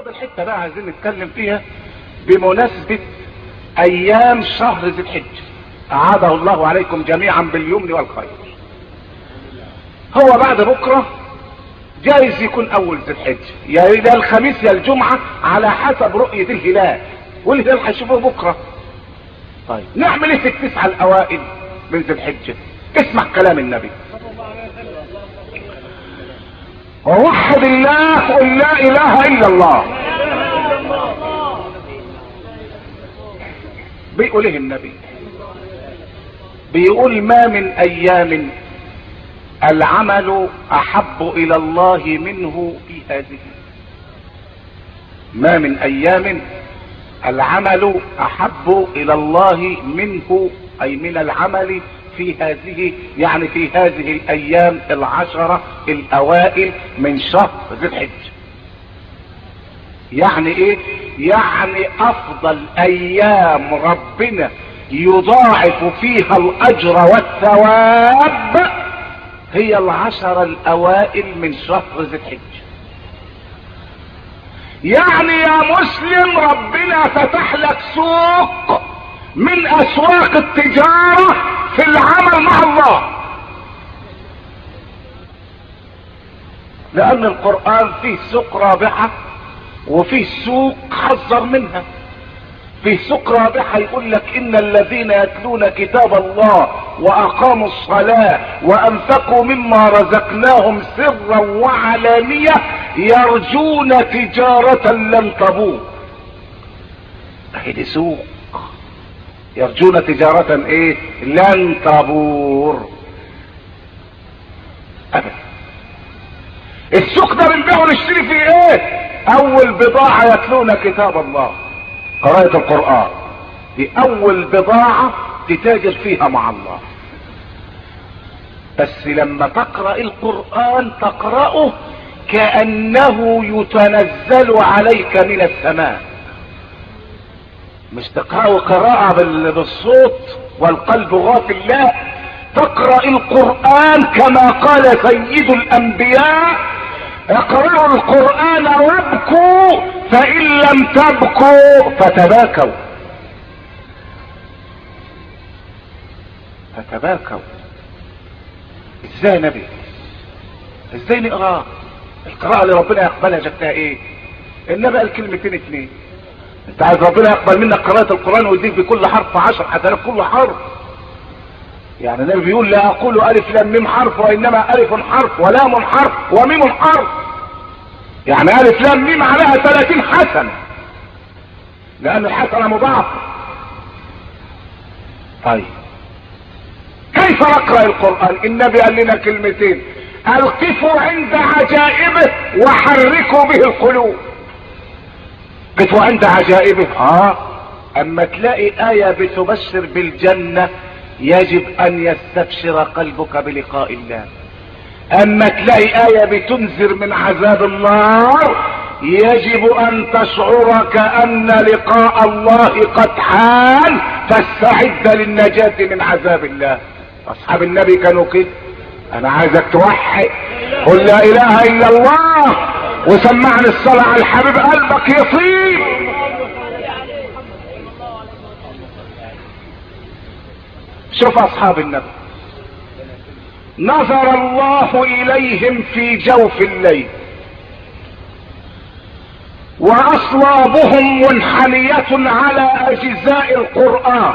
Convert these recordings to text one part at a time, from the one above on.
الحته بقى عايزين نتكلم فيها بمناسبه ايام شهر ذي الحجه، اعاده الله عليكم جميعا باليمن والخير. هو بعد بكره جايز يكون اول ذي الحجه، يا الخميس يا الجمعه على حسب رؤيه الهلال، والهلال هيشوفوه بكره. طيب نعمل ايه في التسعه الاوائل من ذي الحجه؟ اسمع كلام النبي: ووحد الله، قل لا اله الا الله. بيقول ايه النبي؟ بيقول: ما من ايام العمل احب الى الله منه في هذه. ما من ايام العمل احب الى الله منه، اي من العمل في هذه، يعني في هذه الايام العشرة الاوائل من شهر ذي الحجة. يعني ايه؟ يعني افضل ايام ربنا يضاعف فيها الاجر والثواب هي العشر الاوائل من شهر ذي الحجة. يعني يا مسلم ربنا فتح لك سوق من اسواق التجارة في العمل مع الله، لان القرآن فيه سوق رابحة وفيه سوق حذر منها. في سوق رابحة يقول لك: ان الذين يتلون كتاب الله واقاموا الصلاة وانفقوا مما رزقناهم سرا وعلانية يرجون تجارة لن تبور. اهي سوق يرجون تجارة ايه؟ لن تبور ابدا. السوق ده بنبيع ونشتري فيه ايه؟ اول بضاعة يتلون كتاب الله، قراءة القرآن دي اول بضاعة تتاجر فيها مع الله. بس لما تقرأ القرآن تقرأه كأنه يتنزل عليك من السماء، مش تقرأه قراءة بالصوت والقلب غافل، لا، تقرأ القرآن كما قال سيد الانبياء: اقرأوا القرآن وابكوا فإن لم تبكوا فتباكوا. فتباكوا ازاي يا نبي؟ ازاي نقرأ القراءة اللي ربنا يقبلها؟ جبتها ايه؟ النبي قال كلمتين اتنين. انت عايز ربنا يقبل منك قراءة القرآن ويديك بكل حرف 10 حسنات كل حرف. يعني النبي بيقول: لا اقول الف لام ميم حرف، وانما الف حرف ولام حرف وميم حرف. يعني الف لام ميم عليها 30 حسنة، لان الحسنة مضاعفة. طيب كيف نقرأ القرآن؟ النبي قال لنا كلمتين: القفوا عند عجائبه وحركوا به القلوب. قفوا عند عجائبه، اما تلاقي آية بتبشر بالجنة يجب ان يستبشر قلبك بلقاء الله. اما تلاقي آية بتنذر من عذاب النار يجب ان تشعر كأن لقاء الله قد حان، فاستعد للنجاة من عذاب الله. اصحاب النبي كانوا كده. انا عايزك توحد، قل لا اله الا الله، وسمعني الصلاة على الحبيب قلبك يطيب. شوف اصحاب النبي نظر الله اليهم في جوف الليل واصلابهم منحنية على اجزاء القرآن،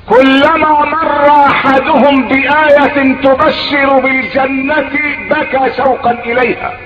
كلما مر احدهم بآية تبشر بالجنة بكى شوقا اليها،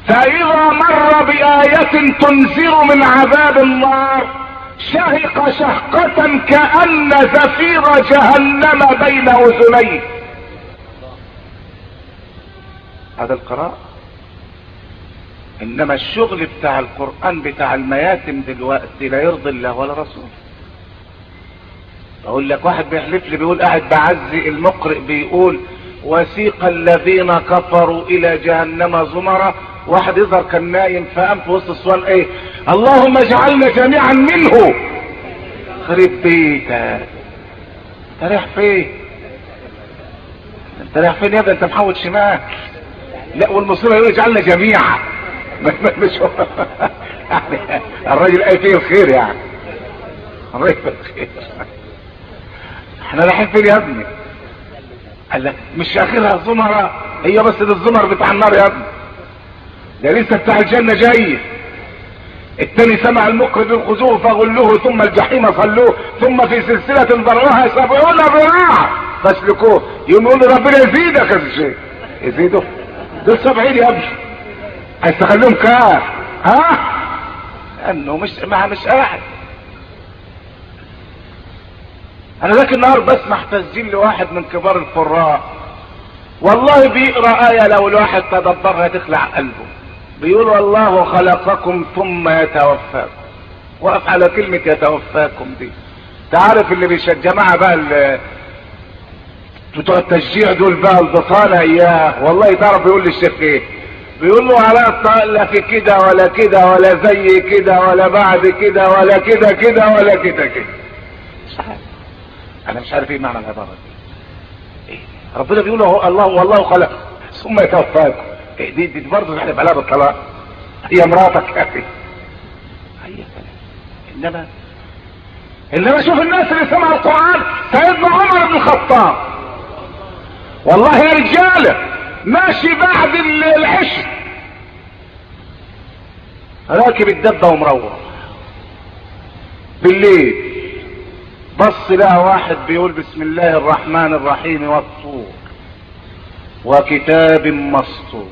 فاذا مر بآية تنذر من عذاب النار شهق شهقة كأن زفير جهنم بين اذنيه. هذا القراءة. انما الشغل بتاع القرآن بتاع المياتم دلوقتي لا يرضي الله ولا رسوله. اقول لك واحد بيحلف لي بيقول قاعد بعزي المقرئ بيقول: وسيق الذين كفروا الى جهنم زمرا. واحد يظهر كان نايم فقام في وسط السؤال: ايه؟ اللهم اجعلنا جميعا منه. خرب بيتك، انت رايح فين؟ انت رايح فين يا ابني؟ انت محوط شمال. لا والمصيبه يقول اجعلنا جميعا. مش يعني الراجل قال فيه الخير يعني، الراجل فيه الخير. احنا رايحين فين يا ابني؟ قال لك مش اخرها زمرة، هي بس ده الزمر بتاع النار يا ابني، ده لسه بتاع الجنة جاي. التاني سمع المقرب خذوه فغلوه ثم الجحيم صلوه ثم في سلسلة ذرعها 70 ذراعا فاسلكوه. يقوم يقول له ربنا يزيدك يا شيخ. يزيده؟ دول 70 يا ابني، عايز تخليهم كام؟ ها؟ انه مش قاعد. انا ذاك النهار بسمع تسجيل لواحد من كبار القراء، والله بيقرا ايه لو الواحد تدبرها تخلع قلبه. بيقول والله خلقكم ثم يتوفاكم. وقف على كلمة يتوفاكم دي. تعرف اللي بيشجعها بقى بتوع التشجيع دول بقى البطالة اياه، والله تعرف بيقول للشيخ ايه؟ بيقول له على لا في كده ولا كده ولا زي كده ولا بعد كده ولا كده كده ولا كده كده. مش عارف. انا مش عارف ايه معنى العبارة دي. إيه؟ ربنا بيقول له الله والله خلق ثم يتوفاكم. إيه دي برضه احنا بقى بالطلاق. هي مراتك يا اخي. انما شوف الناس اللي سمعوا القرآن. سيدنا عمر بن الخطاب والله يا رجاله ماشي بعد العشاء راكب الدبه ومروح بالليل، بص لقى واحد بيقول بسم الله الرحمن الرحيم والطور وكتاب مسطور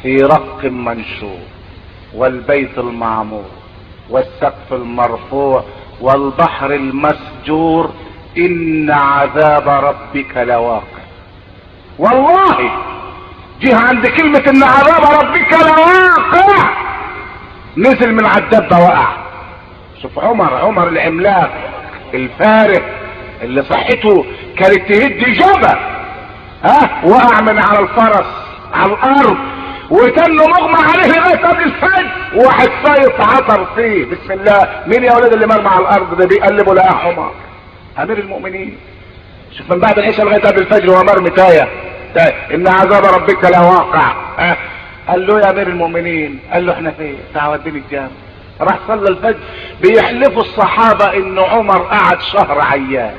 في رق منشور والبيت المعمور والسقف المرفوع والبحر المسجور ان عذاب ربك لواقع. والله جه عند كلمة ان عذاب ربك لواقع نزل من على الدبة وقع. شوف عمر العملاق الفارق اللي صحته كانت تهد جبل، وقع من على الفرس على الارض وتنه مغمى عليه لغايه قبل الفجر، وواحد صايط عطر فيه بسم الله. مين يا ولاد اللي مرمى على الارض ده؟ بيقلبوا لقى عمر امير المؤمنين. شوف من بعد العشاء لغايه قبل الفجر وهو مرمي تايه ان عذاب ربك لواقع. قال له يا امير المؤمنين، قال له احنا فين؟ تعال وديني الجامع. راح صلى الفجر. بيحلفوا الصحابه ان عمر قعد شهر عيان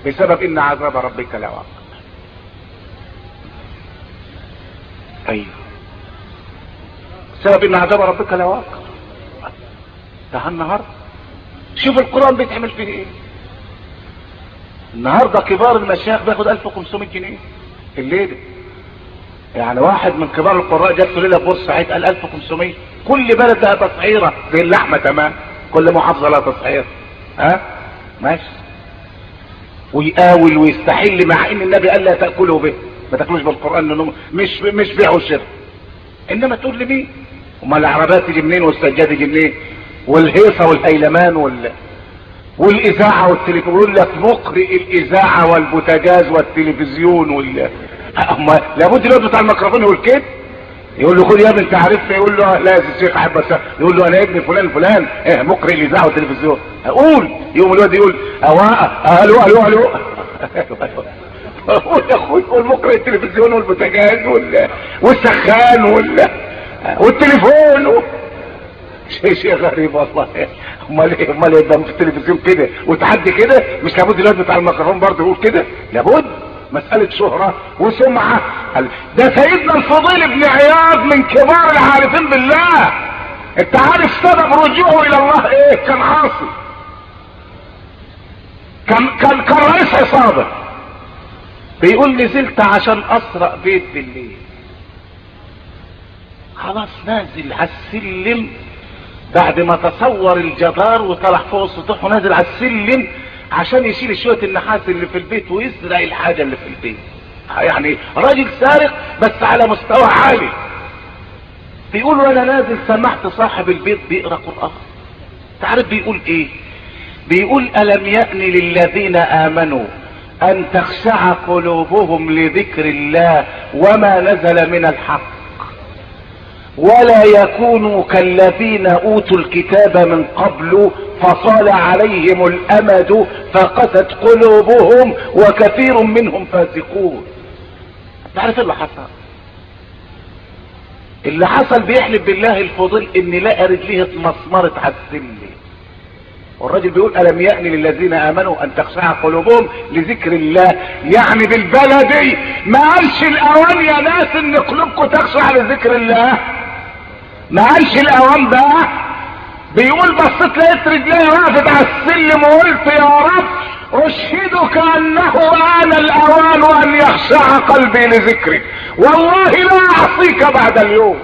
بسبب ان عذاب ربك لواقع. ايوه بسبب ان عذاب ربك لواقع. ده النهارده شوف القرآن بيتعمل فيه ايه. النهارده كبار المشايخ بياخد 1500 جنيه الليله. يعني واحد من كبار القراء جات له ليله بورسعيد قال 1500. كل بلد لها تصعيره زي اللحمه تمام، كل محافظه لها تصعيره. ماشي. ويقاول ويستحل مع ان النبي قال لا تاكلوا به، ما تاكلوش بالقران لانه مش بيع وشراء. انما تقول لي مين؟ امال العربات تيجي منين والسجاد يجي منين؟ والهيصه والهيلمان والاذاعه والتلفزيون. يقول لك مقرئ الاذاعه والبوتاجاز والتلفزيون لابد الواد بتاع الميكروفون يقول كده. يقول له خد يا ابني انت عارف، يقول له لا يا الشيخ احب بس. يقول له انا ابن فلان مقرئ الاذاعه والتلفزيون. اقول يقوم الواد يقول الو الو الو قول يا اخوي، قول مقرئ التلفزيون والبوتاجاز والسخان والتليفون شيء غريب والله. امال يبقى في التلفزيون كده وتعدي كده؟ مش لابد الواد بتاع الميكروفون برضه يقول كده؟ لابد. مسألة شهرة وسمعة. ده سيدنا الفضيل بن عياض من كبار العارفين بالله. انت عارف سبب رجوعه الى الله ايه؟ كان عاصي، كان رئيس عصابة. بيقول نزلت عشان اسرق بيت بالليل. خلاص نازل على السلم بعد ما تصور الجدار وطلع فوق السطوح ونازل على السلم عشان يشيل شوية النحاس اللي في البيت ويسرق الحاجة اللي في البيت. يعني راجل سارق بس على مستوى عالي. بيقول وانا نازل سمعت صاحب البيت بيقرأ قرآن. تعرف بيقول ايه؟ بيقول ألم يأن للذين آمنوا أن تخشع قلوبهم لذكر الله وما نزل من الحق ولا يكونوا كالذين اوتوا الكتاب من قبل فصال عليهم الامد فقست قلوبهم وكثير منهم فاسقون. تعرف اللي حصل؟ اللي حصل بيحلف بالله الفضيل ان لقى رجليه اتمسمرت على السلم، والراجل بيقول الم يأن للذين امنوا ان تخشع قلوبهم لذكر الله. يعني بالبلدي ما قالش الاوان يا ناس ان قلوبكم تخشع لذكر الله، ما قالش الاوان بقى. بيقول بصيت لقيت رجلي وقفت على السلم وقلت يا رب اشهدك انه آن الاوان ان يخشع قلبي لذكرك، والله لا اعصيك بعد اليوم.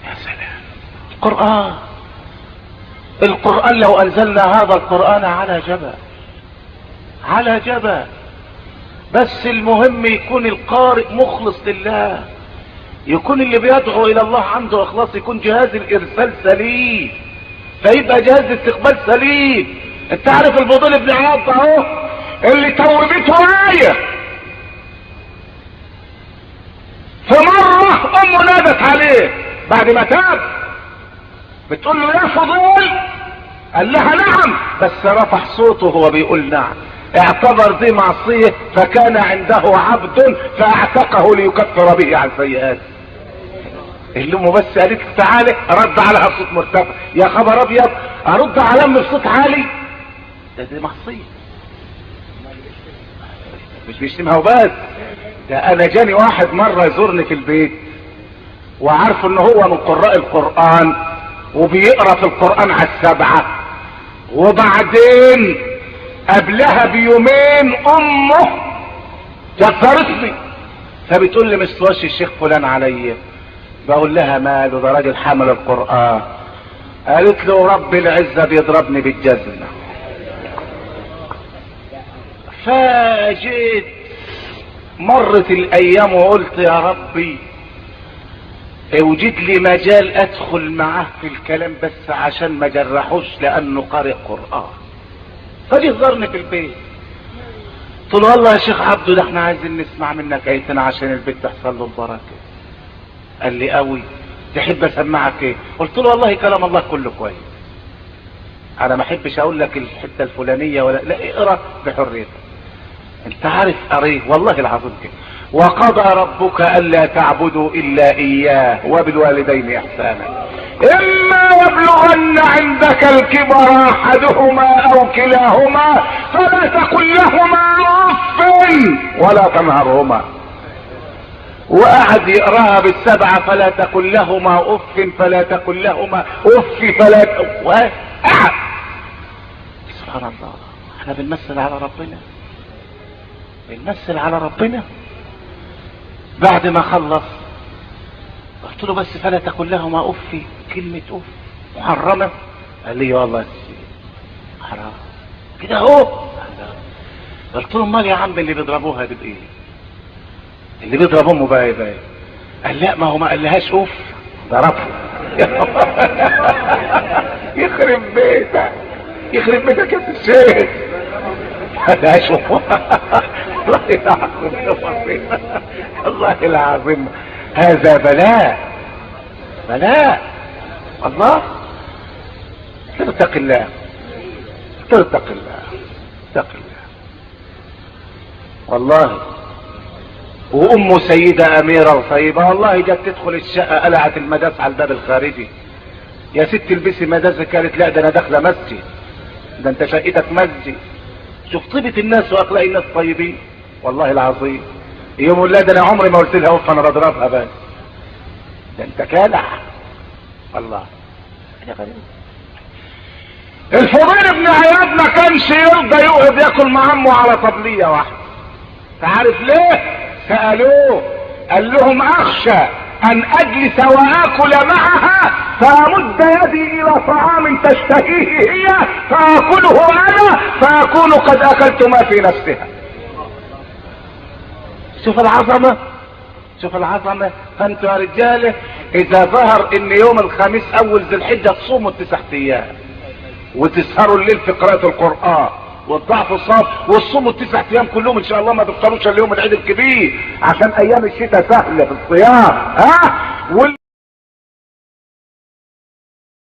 يا سلام. القرآن لو انزلنا هذا القرآن على جبل، بس المهم يكون القارئ مخلص لله، يكون اللي بيدعو الى الله عنده اخلاص، يكون جهاز الارسال سليم، فيبقى جهاز الاستقبال سليم. انت عارف الفضيل بن عياض اهو اللي توبته آية، فمرة امه نادت عليه بعد ما تاب بتقول له يا فضيل، قال لها نعم، بس رفع صوته وهو بيقول نعم، اعتبر دي معصية، فكان عنده عبد فاعتقه ليكفر به عن سيئاته. اللي امه بس قالت له تعالى، رد عليها بصوت مرتفع. يا خبر ابيض، ارد على امي بصوت عالي؟ دي معصية، مش بيشتمها وبس، ده انا جاني واحد مرة يزورني في البيت وعارف ان هو من قراء القرآن وبيقرأ في القرآن على 7، وبعدين قبلها بيومين امه كفرتني، فبتقول لي مستواش الشيخ فلان عليا. بقول لها ماله، ده راجل حمل القرآن. قالت له رب العزة بيضربني بالجزمة. فجيت مرت الايام وقلت يا ربي اوجد لي مجال ادخل معاه في الكلام بس عشان ما جرحوش لانه قارئ قرآن. فجي زارني في البيت، قلت له والله يا شيخ عبده ده احنا عايزين نسمع منك ايتين عشان البيت تحصل له البركه. قال لي قوي، تحب اسمعك ايه؟ قلت له والله كلام الله كله كويس، انا ما احبش اقول لك الحته الفلانيه ولا لا، اقرا بحريتك. انت عارف قريه والله العظيم كده، وقضى ربك الا تعبدوا الا اياه وبالوالدين احسانا، اما يبلغن عندك الكبر احدهما او كلاهما فلا تقل لهما اف ولا تنهرهما. وقعد يقراها بالسبعة، فلا تقل لهما اف فلا تقل لهما اف فلا قعد. سبحان الله، احنا بنمثل على ربنا. بعد ما خلص قلت له بس فلا تقل لهما اف، كلمة اف محرمة؟ قال لي والله حرام كده اهو. قلت له امال يا عم اللي بيضربوها دي بايه؟ اللي بيضرب امه بقى ايه؟ قال لا ما هو ما قالهاش اوف، ضربها. يخرب بيتك يا الشيخ، ما قالهاش اوف. والله العظيم هذا بلاء الله. اتق الله والله. وامه سيدة اميرة وطيبة والله، جت تدخل الشقة قلعت المداس على الباب الخارجي. يا ست البسي مداس، قالت لا ده انا داخله مسجد، ده انت شقتك مسجد. شوف طيبة الناس واخلاق الناس طيبين والله العظيم. يوم لا ده انا عمري ما قلت لها اوف، انا بضربها بس، ده انت كالح والله. الفضيل بن عياض ما كانش يرضى يقعد ياكل مع عمه على طبلية واحدة. تعرف ليه؟ سألوه قال لهم اخشى ان اجلس واكل معها فامد يدي الى طعام تشتهيه هي فاكله انا فاكون قد اكلت ما في نفسها. شوف العظمة. فانتوا يا رجاله اذا ظهر ان يوم الخميس اول ذي الحجة تصوموا 9 ايام وتسهروا الليل في قراءة القرآن والضعف الصاب والصوم 9 ايام كلهم ان شاء الله، ما تفطروش اليوم العيد الكبير عشان ايام الشتاء سهلة في الصيام.